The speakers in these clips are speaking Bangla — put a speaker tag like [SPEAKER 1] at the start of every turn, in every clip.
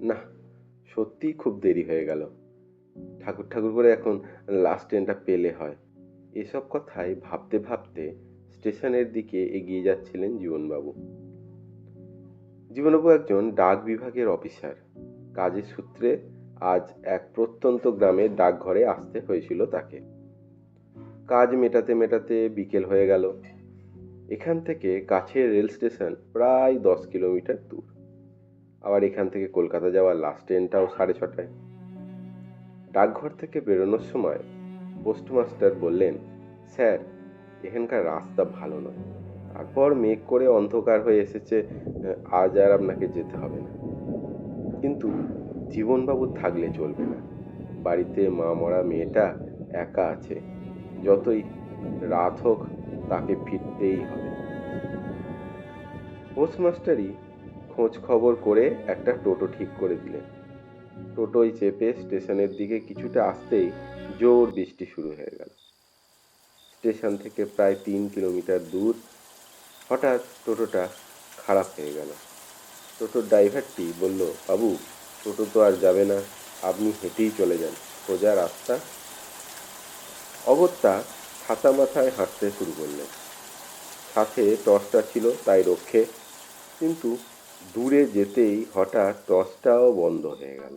[SPEAKER 1] না, সত্যিই খুব দেরি হয়ে গেল। ঠাকুর ঠাকুর করে এখন লাস্ট ট্রেনটা পেলে হয়। এসব কথাই ভাবতে ভাবতে স্টেশনের দিকে এগিয়ে যাচ্ছিলেন জীবনবাবু। জীবনবাবু একজন ডাক বিভাগের অফিসার। কাজের সূত্রে আজ এক প্রত্যন্ত গ্রামের ডাকঘরে আসতে হয়েছিল তাকে। কাজ মেটাতে মেটাতে বিকেল হয়ে গেল। এখান থেকে কাছের রেল স্টেশন প্রায় 10 কিলোমিটার দূর। আবার এখান থেকে কলকাতা যাওয়ার লাস্ট ট্রেনটাও 6:30টায়। ডাকঘর থেকে বেরোনোর সময় পোস্টমাস্টার বললেন, স্যার, এখানকার রাস্তা ভালো নয়। তারপর মেঘ করে অন্ধকার হয়ে এসেছে, আজ আর আপনাকে যেতে হবে না। কিন্তু জীবনবাবু থাকলে চলবে না। বাড়িতে মা মরা মেয়েটা একা আছে। যতই রাত হোক তাকে ফিরতেই হবে। পোস্টমাস্টারই খোঁজ খবর করে একটা টোটো ঠিক করে দিলেন। টোটোয় চেপে স্টেশনের দিকে কিছুটা আসতেই জোর বৃষ্টি শুরু হয়ে গেল। স্টেশন থেকে প্রায় 3 কিলোমিটার দূর হঠাৎ টোটোটা খারাপ হয়ে গেল। টোটোর ড্রাইভারটি বলল, বাবু, টোটো তো আর যাবে না, আপনি হেঁটেই চলে যান, সোজা রাস্তা। অগত্যা ছাতা মাথায় হাঁটতে শুরু করলেন। সাথে টর্চটা ছিল, তাই রক্ষে। কিন্তু দূরে যেতেই হঠাৎ টর্চটাও বন্ধ হয়ে গেল।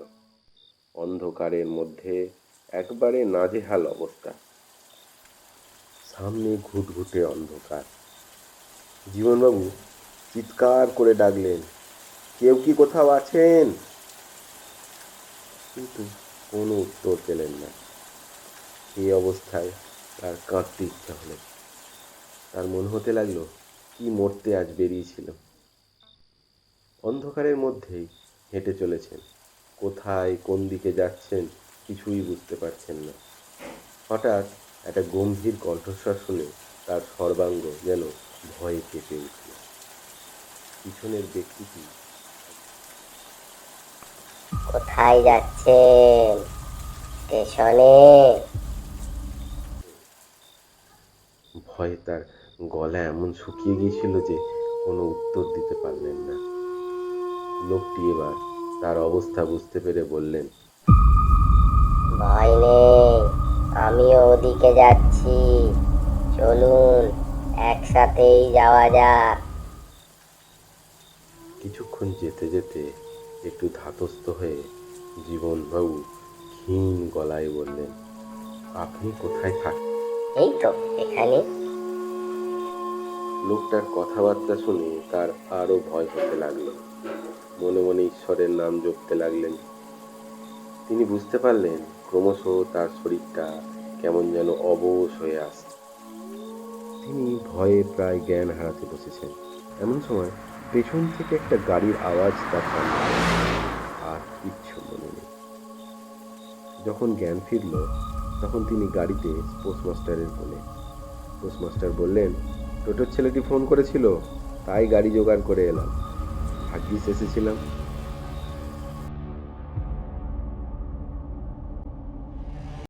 [SPEAKER 1] অন্ধকারের মধ্যে একবারে নাজেহাল অবস্থা। সামনে ঘুটঘুটে অন্ধকার। জীবনবাবু চিৎকার করে ডাকলেন, কেউ কি কোথাও আছেন? কিন্তু কোনো উত্তর পেলেন না। এই অবস্থায় তার কাঁদতে ইচ্ছা হলো। তার মনে হতে লাগলো, কি মরতে আজ বেরিয়েছিল। অন্ধকারের মধ্যেই হেঁটে চলেছেন। কোথায় কোন দিকে যাচ্ছেন কিছুই বুঝতে পারছেন না। হঠাৎ একটা গম্ভীর কণ্ঠস্বর শুনে তার সর্বাঙ্গ যেন ভয়ে কেঁপে উঠল। পিছনের ব্যক্তিটি,
[SPEAKER 2] কোথায় যাচ্ছেন? স্টেশনে।
[SPEAKER 1] ভয়ে তার গলা এমন শুকিয়ে গিয়েছিল যে কোনো উত্তর দিতে পারলেন না। লোকটি এবার তার অবস্থা বুঝতে পেরে বললেন,
[SPEAKER 2] ভয় নেই, আমিও ওদিকে যাচ্ছি, চলুন একসাথেই যাওয়া যাক।
[SPEAKER 1] কিছুক্ষণ যেতে যেতে একটু ধাতস্থ হয়ে জীবনবাবু ক্ষীণ গলায় বললেন, আপনি কোথায় থাকেন?
[SPEAKER 2] এই তো এখানে।
[SPEAKER 1] লোকটার কথাবার্তা শুনে তার আরো ভয় হতে লাগলো। মনে মনে ঈশ্বরের নাম জপতে লাগলেন। তিনি বুঝতে পারলেন ক্রমশ তার শরীরটা কেমন যেন অবশ হয়ে আসছে। তিনি ভয়ে প্রায় জ্ঞান হারাতে বসেছেন। এমন সময় পেছন থেকে একটা গাড়ির আওয়াজ তার কানে এলো। আর কিচ্ছু মনে নেই। যখন জ্ঞান ফিরল, তখন তিনি গাড়িতে পোস্টমাস্টারের কোলে। পোস্টমাস্টার বললেন, টোটোর ছেলেটি ফোন করেছিল, তাই গাড়ি জোগাড় করে এলাম। ভাগ্যিস এসেছিলাম।